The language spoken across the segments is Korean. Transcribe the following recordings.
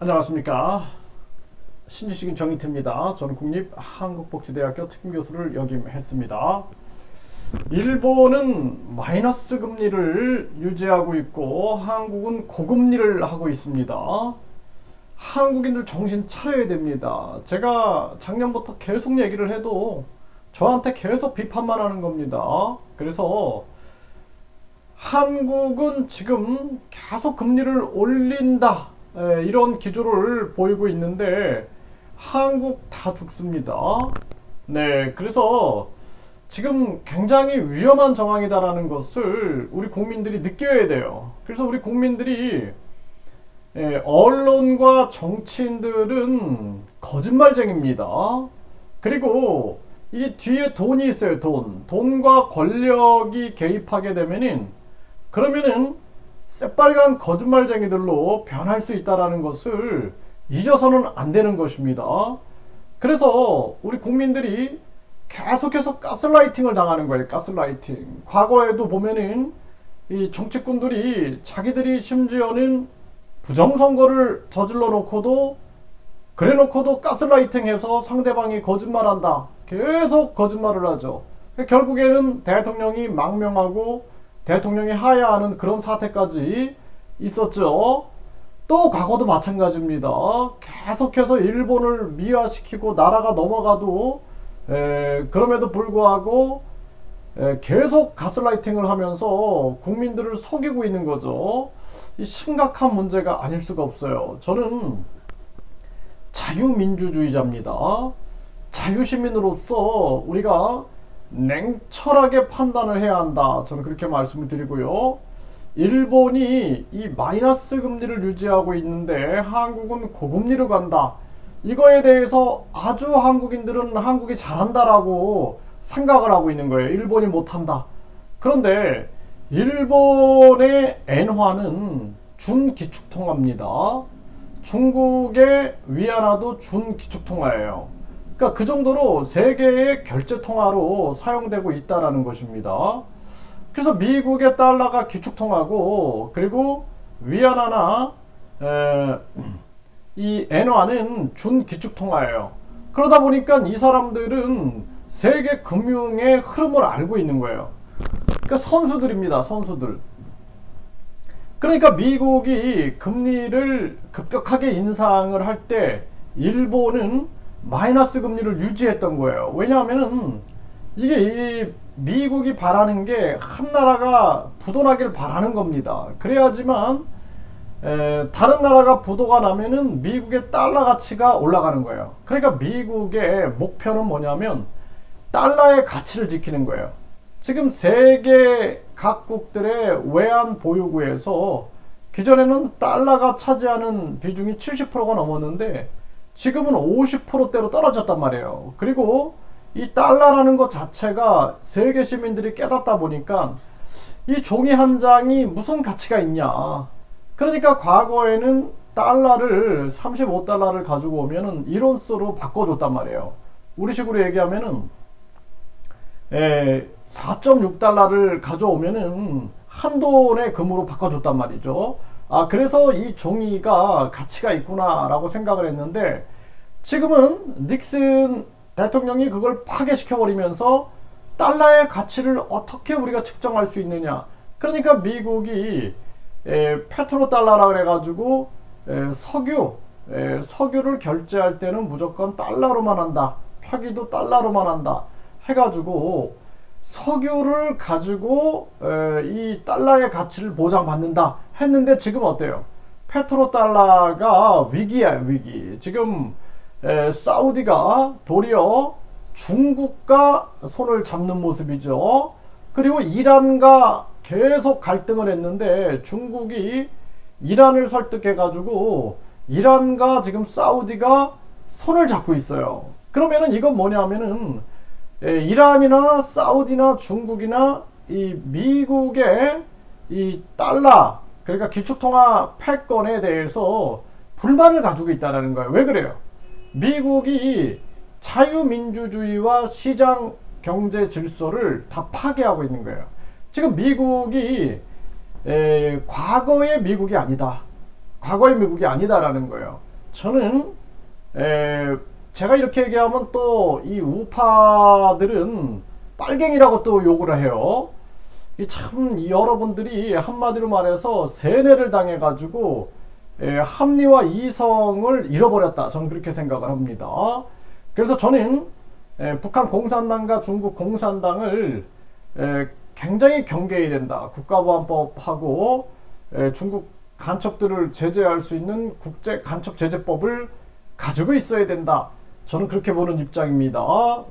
안녕하십니까. 신지식인 정의태입니다. 저는 국립한국복지대학교 특임교수를 역임했습니다. 일본은 마이너스 금리를 유지하고 있고 한국은 고금리를 하고 있습니다. 한국인들 정신 차려야 됩니다. 제가 작년부터 계속 얘기를 해도 저한테 계속 비판만 하는 겁니다. 그래서 한국은 지금 계속 금리를 올린다, 이런 기조를 보이고 있는데 한국 다 죽습니다. 네, 그래서 지금 굉장히 위험한 정황이다라는 것을 우리 국민들이 느껴야 돼요. 그래서 우리 국민들이 언론과 정치인들은 거짓말쟁입니다. 그리고 이 뒤에 돈이 있어요. 돈과 권력이 개입하게 되면은 그러면은 새빨간 거짓말쟁이들로 변할 수 있다는 것을 잊어서는 안 되는 것입니다. 그래서 우리 국민들이 계속해서 가스라이팅을 당하는 거예요. 가스라이팅. 과거에도 보면은 이 정치꾼들이 자기들이 심지어는 부정선거를 저질러 놓고도 그래 놓고도 가스라이팅해서 상대방이 거짓말한다, 계속 거짓말을 하죠. 결국에는 대통령이 망명하고 대통령이 하야하는 그런 사태까지 있었죠. 또 과거도 마찬가지입니다. 계속해서 일본을 미화시키고 나라가 넘어가도 그럼에도 불구하고 계속 가스라이팅을 하면서 국민들을 속이고 있는 거죠. 이 심각한 문제가 아닐 수가 없어요. 저는 자유민주주의자입니다. 자유시민으로서 우리가 냉철하게 판단을 해야 한다, 저는 그렇게 말씀을 드리고요. 일본이 이 마이너스 금리를 유지하고 있는데 한국은 고금리로 간다, 이거에 대해서 아주 한국인들은 한국이 잘한다라고 생각을 하고 있는 거예요. 일본이 못한다. 그런데 일본의 엔화는 준기축통화입니다. 중국의 위안화도 준기축통화예요. 그러니까 그 정도로 세계의 결제통화로 사용되고 있다는 것입니다. 그래서 미국의 달러가 기축통화고, 그리고 위안화나 이 엔화는 준기축통화예요. 그러다 보니까 이 사람들은 세계 금융의 흐름을 알고 있는 거예요. 그러니까 선수들입니다. 선수들. 그러니까 미국이 금리를 급격하게 인상을 할 때 일본은 마이너스 금리를 유지했던 거예요. 왜냐하면은 이게 이 미국이 바라는 게 한 나라가 부도나길 바라는 겁니다. 그래야지만 다른 나라가 부도가 나면은 미국의 달러 가치가 올라가는 거예요. 그러니까 미국의 목표는 뭐냐면 달러의 가치를 지키는 거예요. 지금 세계 각국들의 외환 보유고에서 기존에는 달러가 차지하는 비중이 70%가 넘었는데 지금은 50%대로 떨어졌단 말이에요. 그리고 이 달러라는 것 자체가 세계 시민들이 깨닫다 보니까 이 종이 한 장이 무슨 가치가 있냐. 그러니까 과거에는 달러를 35달러를 가지고 오면은 1온스로 바꿔줬단 말이에요. 우리식으로 얘기하면은 4.6달러를 가져오면은 한돈의 금으로 바꿔줬단 말이죠. 그래서 이 종이가 가치가 있구나 라고 생각을 했는데 지금은 닉슨 대통령이 그걸 파괴시켜 버리면서 달러의 가치를 어떻게 우리가 측정할 수 있느냐. 그러니까 미국이 페트로달러라 그래가지고 석유를 결제할 때는 무조건 달러로만 한다, 표기도 달러로만 한다 해가지고 석유를 가지고 이 달러의 가치를 보장받는다 했는데 지금 어때요? 페트로달러가 위기야, 위기. 지금 사우디가 도리어 중국과 손을 잡는 모습이죠. 그리고 이란과 계속 갈등을 했는데 중국이 이란을 설득해 가지고 이란과 지금 사우디가 손을 잡고 있어요. 그러면은 이건 뭐냐면은 이란이나 사우디나 중국이나 이 미국의 이 달러, 그러니까 기축통화 패권에 대해서 불만을 가지고 있다는 거예요. 왜 그래요? 미국이 자유민주주의와 시장 경제 질서를 다 파괴하고 있는 거예요. 지금 미국이 과거의 미국이 아니다. 과거의 미국이 아니다라는 거예요. 저는 제가 이렇게 얘기하면 또 이 우파들은 빨갱이라고 또 욕을 해요. 참 여러분들이 한마디로 말해서 세뇌를 당해가지고 합리와 이성을 잃어버렸다. 저는 그렇게 생각을 합니다. 그래서 저는 북한 공산당과 중국 공산당을 굉장히 경계해야 된다. 국가보안법하고 중국 간첩들을 제재할 수 있는 국제 간첩 제재법을 가지고 있어야 된다. 저는 그렇게 보는 입장입니다.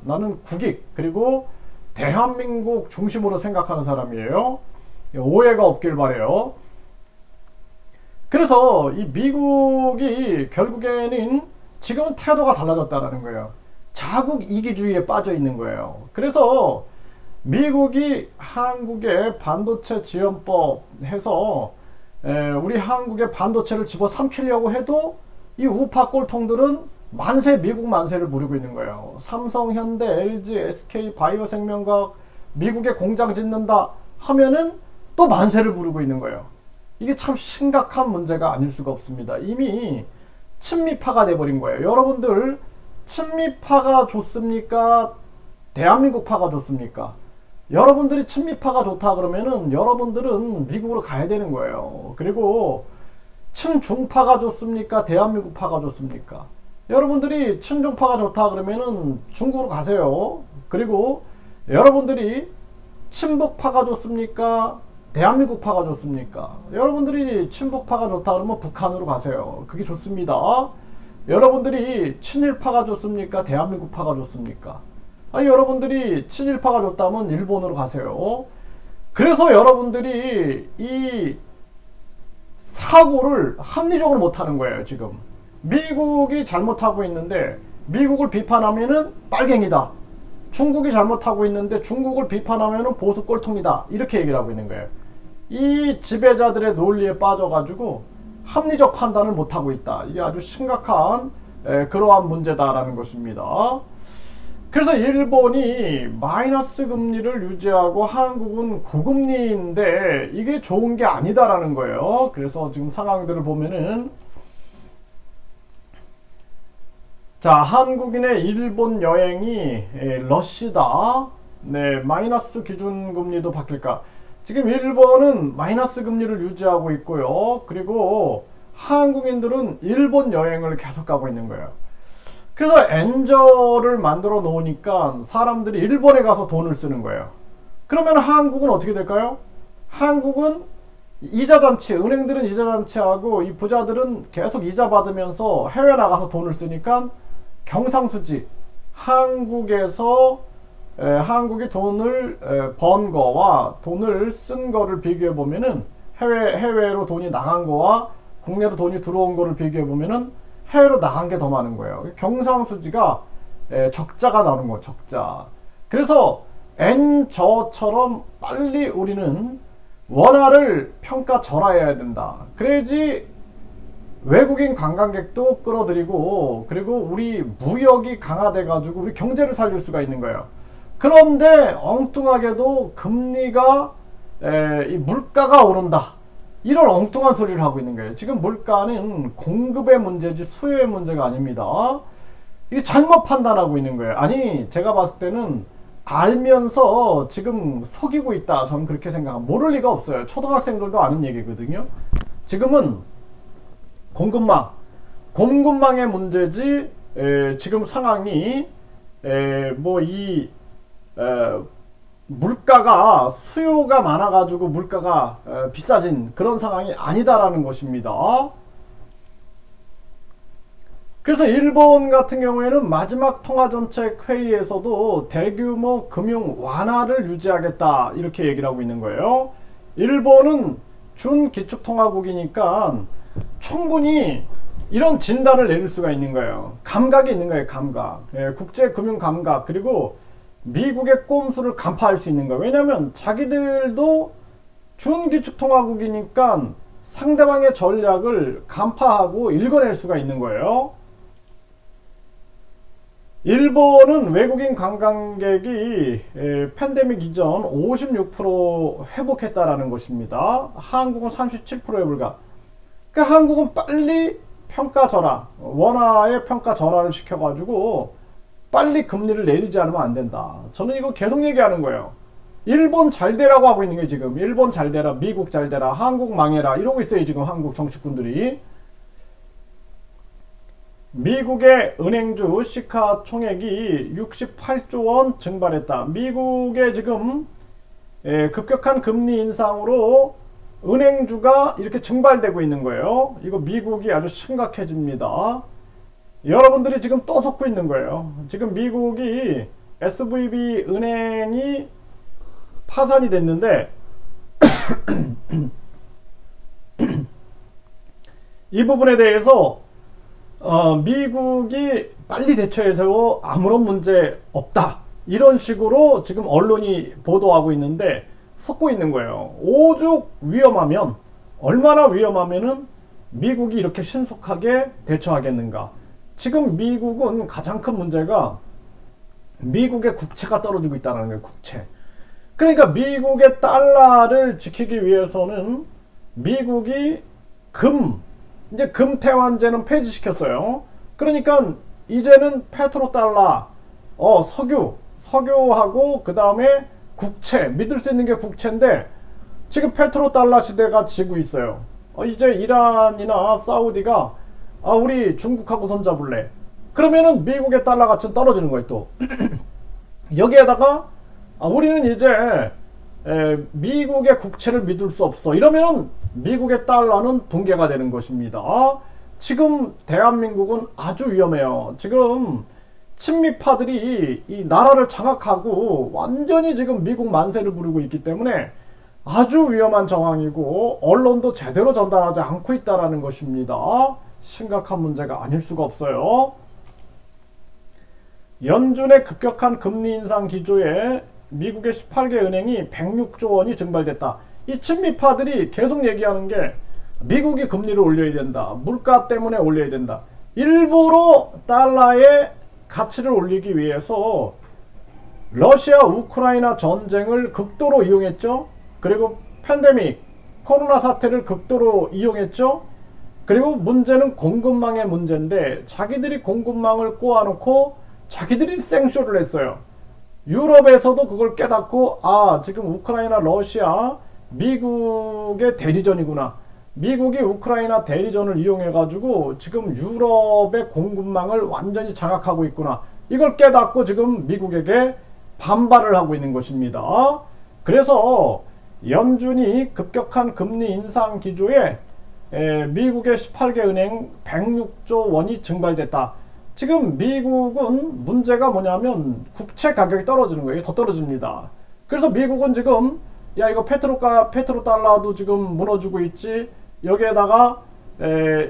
나는 국익 그리고 대한민국 중심으로 생각하는 사람이에요. 오해가 없길 바래요. 그래서 이 미국이 결국에는 지금은 태도가 달라졌다는 거예요. 자국 이기주의에 빠져 있는 거예요. 그래서 미국이 한국의 반도체 지원법 해서 우리 한국의 반도체를 집어삼키려고 해도 이 우파 꼴통들은 만세 미국 만세를 부리고 있는 거예요. 삼성, 현대, LG, SK, 바이오생명과학 미국에 공장 짓는다 하면은 또 만세를 부르고 있는 거예요. 이게 참 심각한 문제가 아닐 수가 없습니다. 이미 친미파가 돼버린 거예요. 여러분들 친미파가 좋습니까? 대한민국파가 좋습니까? 여러분들이 친미파가 좋다 그러면은 여러분들은 미국으로 가야 되는 거예요. 그리고 친중파가 좋습니까? 대한민국파가 좋습니까? 여러분들이 친중파가 좋다 그러면은 중국으로 가세요. 그리고 여러분들이 친북파가 좋습니까? 대한민국파가 좋습니까? 여러분들이 친북파가 좋다 그러면 북한으로 가세요. 그게 좋습니다. 여러분들이 친일파가 좋습니까? 대한민국파가 좋습니까? 아니 여러분들이 친일파가 좋다면 일본으로 가세요. 그래서 여러분들이 이 사고를 합리적으로 못하는 거예요. 지금 미국이 잘못하고 있는데 미국을 비판하면은 빨갱이다. 중국이 잘못하고 있는데 중국을 비판하면은 보수 꼴통이다. 이렇게 얘기를 하고 있는 거예요. 이 지배자들의 논리에 빠져가지고 합리적 판단을 못하고 있다. 이게 아주 심각한 그러한 문제다라는 것입니다. 그래서 일본이 마이너스 금리를 유지하고 한국은 고금리인데 이게 좋은 게 아니다라는 거예요. 그래서 지금 상황들을 보면은 자, 한국인의 일본 여행이 러시다. 네, 마이너스 기준금리도 바뀔까? 지금 일본은 마이너스 금리를 유지하고 있고요. 그리고 한국인들은 일본 여행을 계속 가고 있는 거예요. 그래서 엔저를 만들어 놓으니까 사람들이 일본에 가서 돈을 쓰는 거예요. 그러면 한국은 어떻게 될까요? 한국은 이자잔치, 은행들은 이자잔치하고 이 부자들은 계속 이자 받으면서 해외 나가서 돈을 쓰니까 경상수지, 한국에서 한국이 돈을 번 거와 돈을 쓴 거를 비교해 보면은 해외로 돈이 나간 거와 국내로 돈이 들어온 거를 비교해 보면은 해외로 나간 게 더 많은 거예요. 경상수지가 적자가 나오는 거예요. 적자. 그래서 N저처럼 빨리 우리는 원화를 평가절하해야 된다. 그래야지 외국인 관광객도 끌어들이고 그리고 우리 무역이 강화돼 가지고 우리 경제를 살릴 수가 있는 거예요. 그런데 엉뚱하게도 금리가 이 물가가 오른다. 이런 엉뚱한 소리를 하고 있는 거예요. 지금 물가는 공급의 문제지 수요의 문제가 아닙니다. 이게 잘못 판단하고 있는 거예요. 아니 제가 봤을 때는 알면서 지금 속이고 있다. 저는 그렇게 생각합니다. 모를 리가 없어요. 초등학생들도 아는 얘기거든요. 지금은 공급망의 문제지 지금 상황이 물가가 수요가 많아가지고 물가가 비싸진 그런 상황이 아니다라는 것입니다. 그래서 일본 같은 경우에는 마지막 통화정책 회의에서도 대규모 금융 완화를 유지하겠다 이렇게 얘기를 하고 있는 거예요. 일본은 준기축통화국이니까 충분히 이런 진단을 내릴 수가 있는 거예요. 감각이 있는 거예요. 감각. 국제금융 감각. 그리고 미국의 꼼수를 간파할 수 있는 거예요. 왜냐하면 자기들도 준기축통화국이니까 상대방의 전략을 간파하고 읽어낼 수가 있는 거예요. 일본은 외국인 관광객이 팬데믹 이전 56% 회복했다라는 것입니다. 한국은 37%에 불과. 그러니까 한국은 빨리 평가 절하, 원화의 평가 절하를 시켜가지고 빨리 금리를 내리지 않으면 안 된다. 저는 이거 계속 얘기하는 거예요. 일본 잘 되라고 하고 있는 게 지금 일본 잘 되라, 미국 잘 되라, 한국 망해라 이러고 있어요. 지금 한국 정치꾼들이. 미국의 은행주 시가총액이 68조 원 증발했다. 미국의 지금 급격한 금리 인상으로 은행주가 이렇게 증발되고 있는 거예요. 이거 미국이 아주 심각해집니다. 여러분들이 지금 또 속고 있는 거예요. 지금 미국이 SVB 은행이 파산이 됐는데 이 부분에 대해서 미국이 빨리 대처해서 아무런 문제 없다 이런 식으로 지금 언론이 보도하고 있는데 섞고 있는 거예요. 오죽 위험하면, 얼마나 위험하면은 미국이 이렇게 신속하게 대처하겠는가. 지금 미국은 가장 큰 문제가 미국의 국채가 떨어지고 있다는 거예요. 국채. 그러니까 미국의 달러를 지키기 위해서는 미국이 이제 금 태환제는 폐지시켰어요. 그러니까 이제는 페트로달러, 석유하고 그 다음에 국채, 믿을 수 있는 게 국채인데 지금 페트로달러 시대가 지고 있어요. 이제 이란이나 사우디가 우리 중국하고 손잡을래. 그러면은 미국의 달러 가치는 떨어지는 거예요. 또 여기에다가 우리는 이제 미국의 국채를 믿을 수 없어. 이러면은 미국의 달러는 붕괴가 되는 것입니다. 지금 대한민국은 아주 위험해요. 지금 친미파들이 이 나라를 장악하고 완전히 지금 미국 만세를 부르고 있기 때문에 아주 위험한 정황이고 언론도 제대로 전달하지 않고 있다는 것입니다. 심각한 문제가 아닐 수가 없어요. 연준의 급격한 금리 인상 기조에 미국의 18개 은행이 106조 원이 증발됐다. 이 친미파들이 계속 얘기하는 게 미국이 금리를 올려야 된다. 물가 때문에 올려야 된다. 일부러 달러의 가치를 올리기 위해서 러시아 우크라이나 전쟁을 극도로 이용했죠. 그리고 팬데믹 코로나 사태를 극도로 이용했죠. 그리고 문제는 공급망의 문제인데 자기들이 공급망을 꼬아놓고 자기들이 생쇼를 했어요. 유럽에서도 그걸 깨닫고 지금 우크라이나 러시아 미국의 대리전이구나. 미국이 우크라이나 대리전을 이용해 가지고 지금 유럽의 공급망을 완전히 장악하고 있구나. 이걸 깨닫고 지금 미국에게 반발을 하고 있는 것입니다. 그래서 연준이 급격한 금리 인상 기조에 미국의 18개 은행 106조 원이 증발됐다. 지금 미국은 문제가 뭐냐면 국채 가격이 떨어지는 거예요. 더 떨어집니다. 그래서 미국은 지금 이거 페트로달러도 지금 무너지고 있지. 여기에다가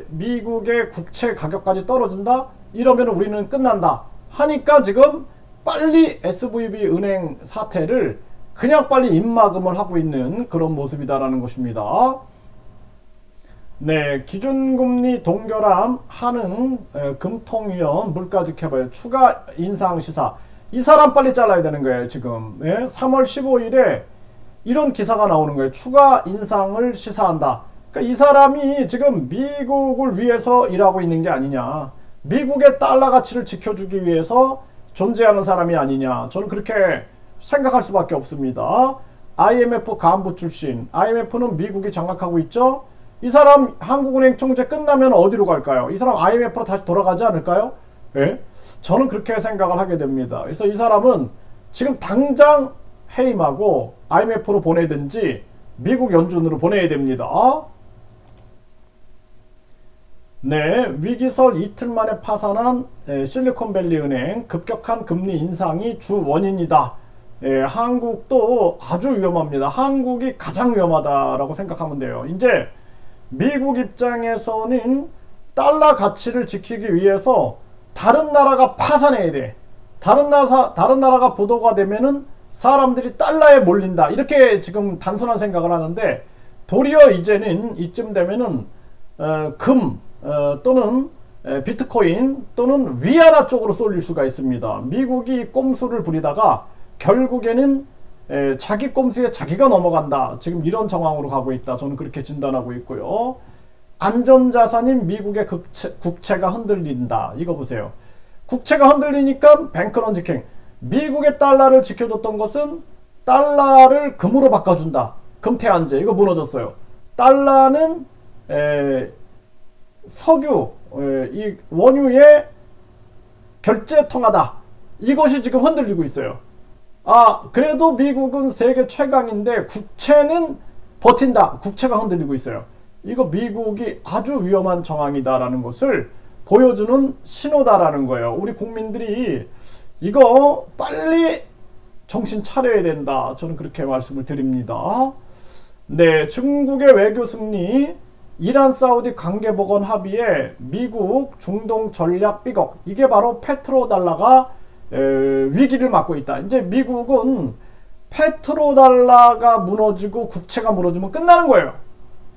미국의 국채 가격까지 떨어진다. 이러면 우리는 끝난다. 하니까 지금 빨리 SVB 은행 사태를 그냥 빨리 입막음을 하고 있는 그런 모습이다라는 것입니다. 네, 기준금리 동결함 한흥 금통위원 물가지켜봐요. 추가 인상 시사. 이 사람 빨리 잘라야 되는 거예요. 지금 3월 15일에 이런 기사가 나오는 거예요. 추가 인상을 시사한다. 그러니까 이 사람이 지금 미국을 위해서 일하고 있는 게 아니냐. 미국의 달러 가치를 지켜주기 위해서 존재하는 사람이 아니냐. 저는 그렇게 생각할 수밖에 없습니다. IMF 간부 출신. IMF는 미국이 장악하고 있죠. 이 사람 한국은행 총재 끝나면 어디로 갈까요? 이 사람 IMF로 다시 돌아가지 않을까요? 예? 저는 그렇게 생각을 하게 됩니다. 그래서 이 사람은 지금 당장 해임하고 IMF로 보내든지 미국 연준으로 보내야 됩니다. 네, 위기설 이틀 만에 파산한 실리콘밸리 은행 급격한 금리 인상이 주 원인이다. 한국도 아주 위험합니다. 한국이 가장 위험하다라고 생각하면 돼요. 이제 미국 입장에서는 달러 가치를 지키기 위해서 다른 나라가 파산해야 돼. 다른 나라가 부도가 되면은 사람들이 달러에 몰린다. 이렇게 지금 단순한 생각을 하는데 도리어 이제는 이쯤 되면은 또는 비트코인 또는 위안화 쪽으로 쏠릴 수가 있습니다. 미국이 꼼수를 부리다가 결국에는 자기 꼼수에 자기가 넘어간다. 지금 이런 정황으로 가고 있다. 저는 그렇게 진단하고 있고요. 안전자산인 미국의 국채가 흔들린다. 이거 보세요. 국채가 흔들리니까 뱅크런 직행. 미국의 달러를 지켜줬던 것은 달러를 금으로 바꿔준다. 금태안제. 이거 무너졌어요. 달러는 석유, 이 원유의 결제통화다. 이것이 지금 흔들리고 있어요. 그래도 미국은 세계 최강인데 국채는 버틴다. 국채가 흔들리고 있어요. 이거 미국이 아주 위험한 정황이다라는 것을 보여주는 신호다라는 거예요. 우리 국민들이 이거 빨리 정신 차려야 된다. 저는 그렇게 말씀을 드립니다. 네, 중국의 외교 승리, 이란 사우디 관계복원 합의에 미국 중동 전략 삐걱. 이게 바로 페트로달러가 위기를 맞고 있다. 이제 미국은 페트로달러가 무너지고 국채가 무너지면 끝나는 거예요.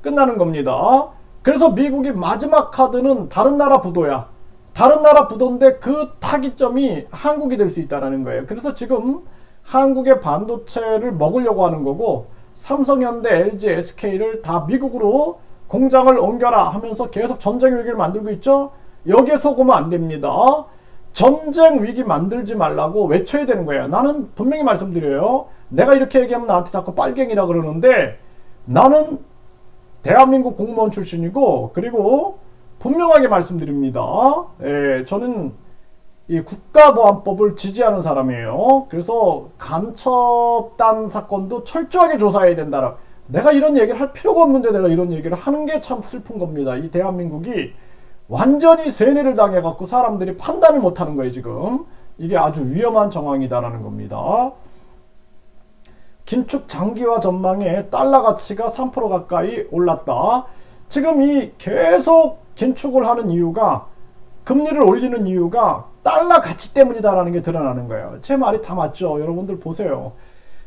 끝나는 겁니다. 그래서 미국이 마지막 카드는 다른 나라 부도야. 다른 나라 부도인데 그 타깃점이 한국이 될 수 있다는 거예요. 그래서 지금 한국의 반도체를 먹으려고 하는 거고, 삼성현대, LG, SK를 다 미국으로 공장을 옮겨라 하면서 계속 전쟁 위기를 만들고 있죠. 여기에 속으면 안 됩니다. 전쟁 위기 만들지 말라고 외쳐야 되는 거예요. 나는 분명히 말씀드려요. 내가 이렇게 얘기하면 나한테 자꾸 빨갱이라 그러는데, 나는 대한민국 공무원 출신이고, 그리고 분명하게 말씀드립니다. 저는 이 국가보안법을 지지하는 사람이에요. 그래서 간첩단 사건도 철저하게 조사해야 된다. 내가 이런 얘기를 할 필요가 없는데 내가 이런 얘기를 하는 게 참 슬픈 겁니다. 이 대한민국이 완전히 세뇌를 당해갖고 사람들이 판단을 못하는 거예요. 지금 이게 아주 위험한 정황이다라는 겁니다. 긴축 장기화 전망에 달러 가치가 3% 가까이 올랐다. 지금 이 계속 긴축을 하는 이유가, 금리를 올리는 이유가 달러 가치 때문이다라는 게 드러나는 거예요. 제 말이 다 맞죠? 여러분들 보세요.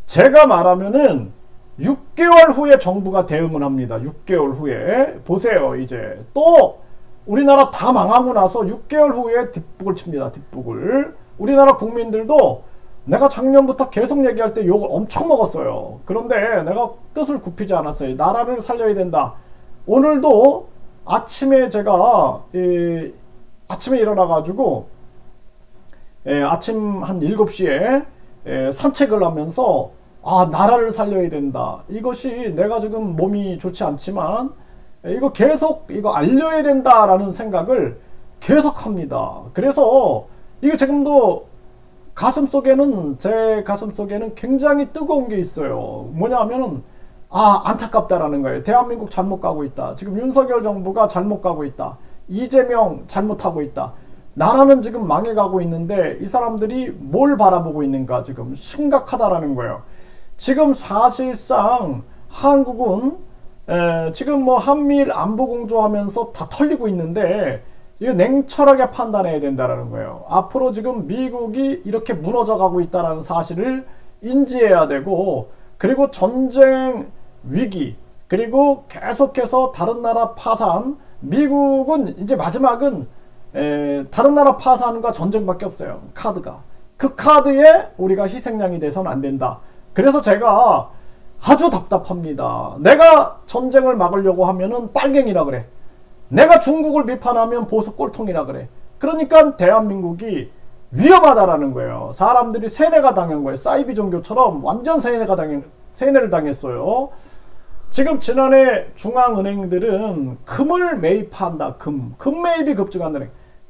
제가 말하면은 6개월 후에 정부가 대응을 합니다. 6개월 후에. 보세요. 이제 또 우리나라 다 망하고 나서 6개월 후에 뒷북을 칩니다. 뒷북을. 우리나라 국민들도 내가 작년부터 계속 얘기할 때 욕을 엄청 먹었어요. 그런데 내가 뜻을 굽히지 않았어요. 나라를 살려야 된다. 오늘도 아침에 제가 아침에 일어나가지고 아침 한 7시에 산책을 하면서 나라를 살려야 된다. 이것이 내가 지금 몸이 좋지 않지만 이거 계속 이거 알려야 된다라는 생각을 계속 합니다. 그래서 이게 지금도 제 가슴 속에는 굉장히 뜨거운 게 있어요. 뭐냐면은 안타깝다라는 거예요. 대한민국 잘못 가고 있다. 지금 윤석열 정부가 잘못 가고 있다. 이재명 잘못하고 있다. 나라는 지금 망해가고 있는데 이 사람들이 뭘 바라보고 있는가, 지금 심각하다라는 거예요. 지금 사실상 한국은 지금 뭐 한미일 안보 공조하면서 다 털리고 있는데 이거 냉철하게 판단해야 된다는 거예요. 앞으로 지금 미국이 이렇게 무너져 가고 있다는 사실을 인지해야 되고, 그리고 전쟁 위기, 그리고 계속해서 다른 나라 파산, 미국은 이제 마지막은 다른 나라 파산과 전쟁밖에 없어요. 카드가. 그 카드에 우리가 희생양이 돼서는 안 된다. 그래서 제가 아주 답답합니다. 내가 전쟁을 막으려고 하면은 빨갱이라 그래. 내가 중국을 비판하면 보수 꼴통이라 그래. 그러니까 대한민국이 위험하다라는 거예요. 사람들이 세뇌가 당한 거예요. 사이비 종교처럼 완전 세뇌를 당했어요. 지금 지난해 중앙은행들은 금을 매입한다. 금 매입이 급증한다.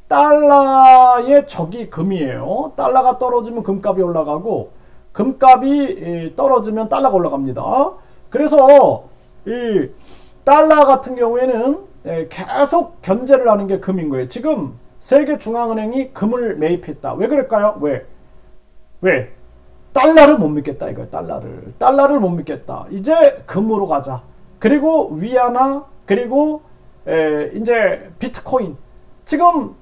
달러의 적이 금이에요. 달러가 떨어지면 금값이 올라가고, 금값이 떨어지면 달러가 올라갑니다. 그래서 이 달러 같은 경우에는 계속 견제를 하는 게 금인 거예요. 지금 세계 중앙은행이 금을 매입했다. 왜 그럴까요? 왜? 달러를 못 믿겠다 이거예요. 달러를 못 믿겠다. 이제 금으로 가자. 그리고 위안화, 그리고 이제 비트코인. 지금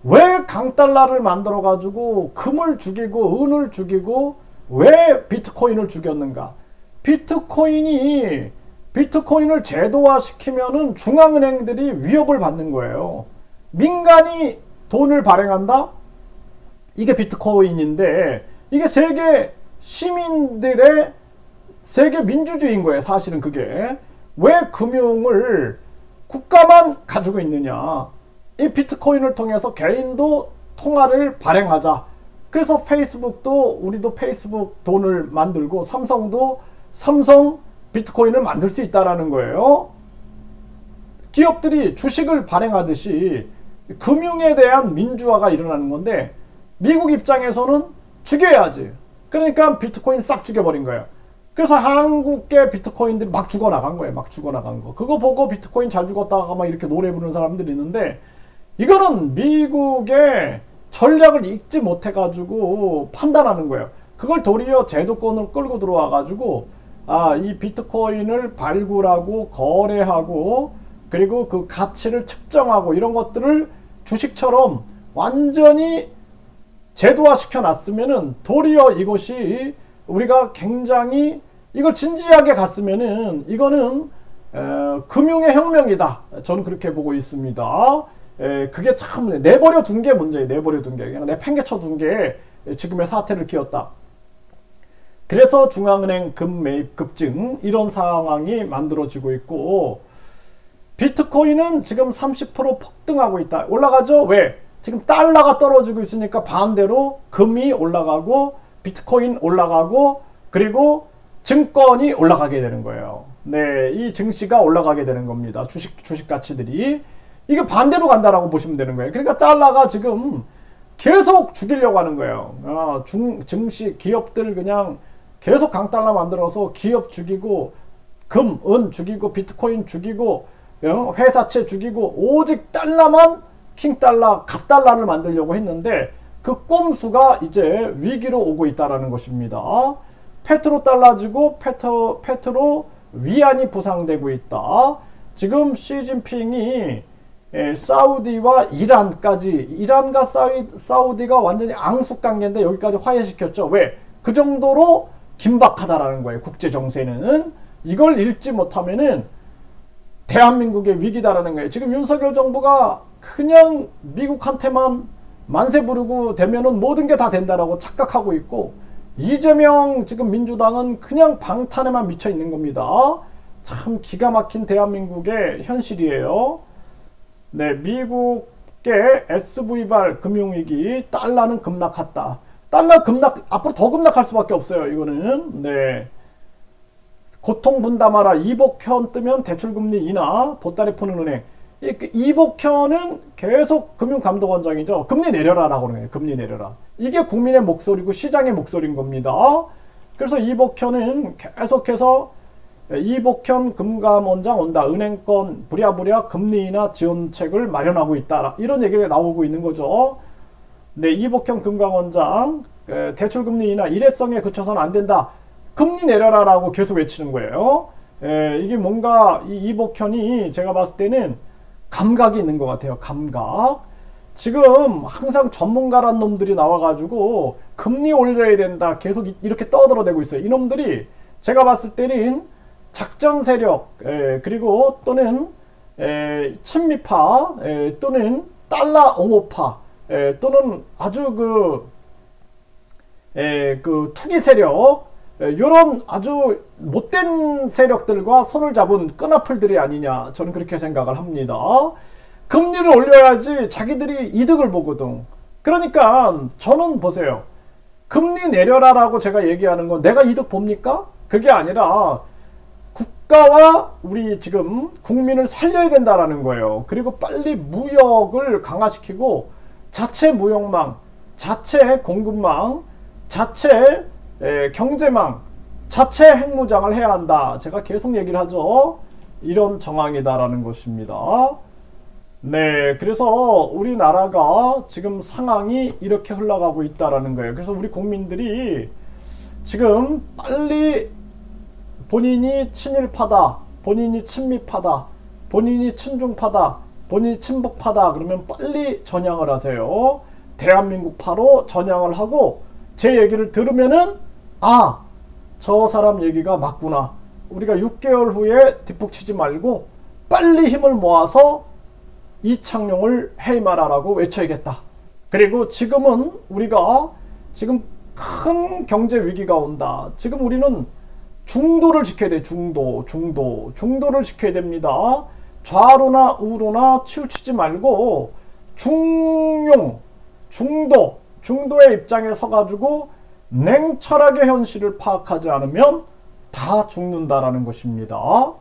왜 강달러를 만들어 가지고 금을 죽이고 은을 죽이고 왜 비트코인을 죽였는가? 비트코인을 제도화 시키면은 중앙은행들이 위협을 받는 거예요. 민간이 돈을 발행한다? 이게 비트코인인데, 이게 세계 시민들의 세계 민주주의인 거예요. 사실은 그게. 왜 금융을 국가만 가지고 있느냐. 이 비트코인을 통해서 개인도 통화를 발행하자. 그래서 페이스북도 우리도 페이스북 돈을 만들고 삼성도 삼성 비트코인을 만들 수 있다라는 거예요. 기업들이 주식을 발행하듯이 금융에 대한 민주화가 일어나는 건데 미국 입장에서는 죽여야지. 그러니까 비트코인 싹 죽여버린 거예요. 그래서 한국계 비트코인들이 막 죽어나간 거예요. 막 죽어나간 거. 그거 보고 비트코인 잘 죽었다가 막 이렇게 노래 부르는 사람들이 있는데 이거는 미국의 전략을 읽지 못해가지고 판단하는 거예요. 그걸 도리어 제도권으로 끌고 들어와가지고 이 비트코인을 발굴하고 거래하고 그리고 그 가치를 측정하고 이런 것들을 주식처럼 완전히 제도화 시켜 놨으면은 도리어 이것이 우리가 굉장히 이걸 진지하게 갔으면은 이거는 금융의 혁명이다. 저는 그렇게 보고 있습니다. 그게 참 내버려 둔 게 문제예요. 내버려 둔 게 그냥 내팽개쳐 둔 게 지금의 사태를 키웠다. 그래서 중앙은행 금매입 급증 이런 상황이 만들어지고 있고 비트코인은 지금 30% 폭등하고 있다. 올라가죠? 왜? 지금 달러가 떨어지고 있으니까 반대로 금이 올라가고 비트코인 올라가고 그리고 증권이 올라가게 되는 거예요. 네, 이 증시가 올라가게 되는 겁니다. 주식 가치들이. 이게 반대로 간다라고 보시면 되는 거예요. 그러니까 달러가 지금 계속 죽이려고 하는 거예요. 증시 기업들 그냥 계속 강달러 만들어서 기업 죽이고 금, 은 죽이고 비트코인 죽이고 회사채 죽이고 오직 달러만 킹달러, 갓달러를 만들려고 했는데 그 꼼수가 이제 위기로 오고 있다는 것입니다. 페트로 달라지고 페트로 위안이 부상되고 있다. 지금 시진핑이 사우디와 이란까지 이란과 사우디가 완전히 앙숙관계인데 여기까지 화해시켰죠. 왜? 그 정도로 긴박하다라는 거예요. 국제정세는. 이걸 읽지 못하면은 대한민국의 위기다라는 거예요. 지금 윤석열 정부가 그냥 미국한테만 만세 부르고 되면은 모든 게 다 된다라고 착각하고 있고 이재명 지금 민주당은 그냥 방탄에만 미쳐 있는 겁니다. 참 기가 막힌 대한민국의 현실이에요. 네, 미국의 SV발 금융위기 달러는 급락했다. 달러 급락 앞으로 더 급락할 수밖에 없어요. 이거는 네. 고통 분담하라. 이복현 뜨면 대출금리 인하 보따리 푸는 은행. 이복현은 계속 금융감독원장이죠. 금리 내려라라고 그러는 거예요. 금리 내려라. 이게 국민의 목소리고 시장의 목소리인 겁니다. 그래서 이복현은 계속해서 이복현 금감원장 온다. 은행권 부랴부랴 금리 인하 지원책을 마련하고 있다. 이런 얘기가 나오고 있는 거죠. 네, 이복현 금감원장 대출금리 인하 일회성에 그쳐서는 안 된다. 금리 내려라라고 계속 외치는 거예요. 이게 뭔가 이복현이 제가 봤을 때는 감각이 있는 것 같아요. 감각. 지금 항상 전문가란 놈들이 나와가지고 금리 올려야 된다. 계속 이렇게 떠들어대고 있어요. 이놈들이 제가 봤을 때는 작전 세력 그리고 또는 친미파 또는 달러 옹호파 또는 아주 그 투기 세력 요런 아주 못된 세력들과 손을 잡은 끈앞풀들이 아니냐 저는 그렇게 생각을 합니다. 금리를 올려야지 자기들이 이득을 보거든. 그러니까 저는 보세요. 금리 내려라 라고 제가 얘기하는 건 내가 이득 봅니까? 그게 아니라 국가와 우리 지금 국민을 살려야 된다라는 거예요. 그리고 빨리 무역을 강화시키고 자체 무역망, 자체 공급망, 자체 경제망, 자체 핵무장을 해야 한다. 제가 계속 얘기를 하죠. 이런 정황이다라는 것입니다. 네, 그래서 우리나라가 지금 상황이 이렇게 흘러가고 있다라는 거예요. 그래서 우리 국민들이 지금 빨리 본인이 친일파다, 본인이 친미파다, 본인이 친중파다, 본인이 친북파다 그러면 빨리 전향을 하세요. 대한민국파로 전향을 하고 제 얘기를 들으면은 아, 저 사람 얘기가 맞구나. 우리가 6개월 후에 뒷북치지 말고 빨리 힘을 모아서 이창용을 해임하라라고 외쳐야겠다. 그리고 지금은 우리가 지금 큰 경제 위기가 온다. 지금 우리는 중도를 지켜야 돼. 중도를 지켜야 됩니다. 좌로나 우로나 치우치지 말고 중용, 중도의 입장에 서가지고 냉철하게 현실을 파악하지 않으면 다 죽는다라는 것입니다.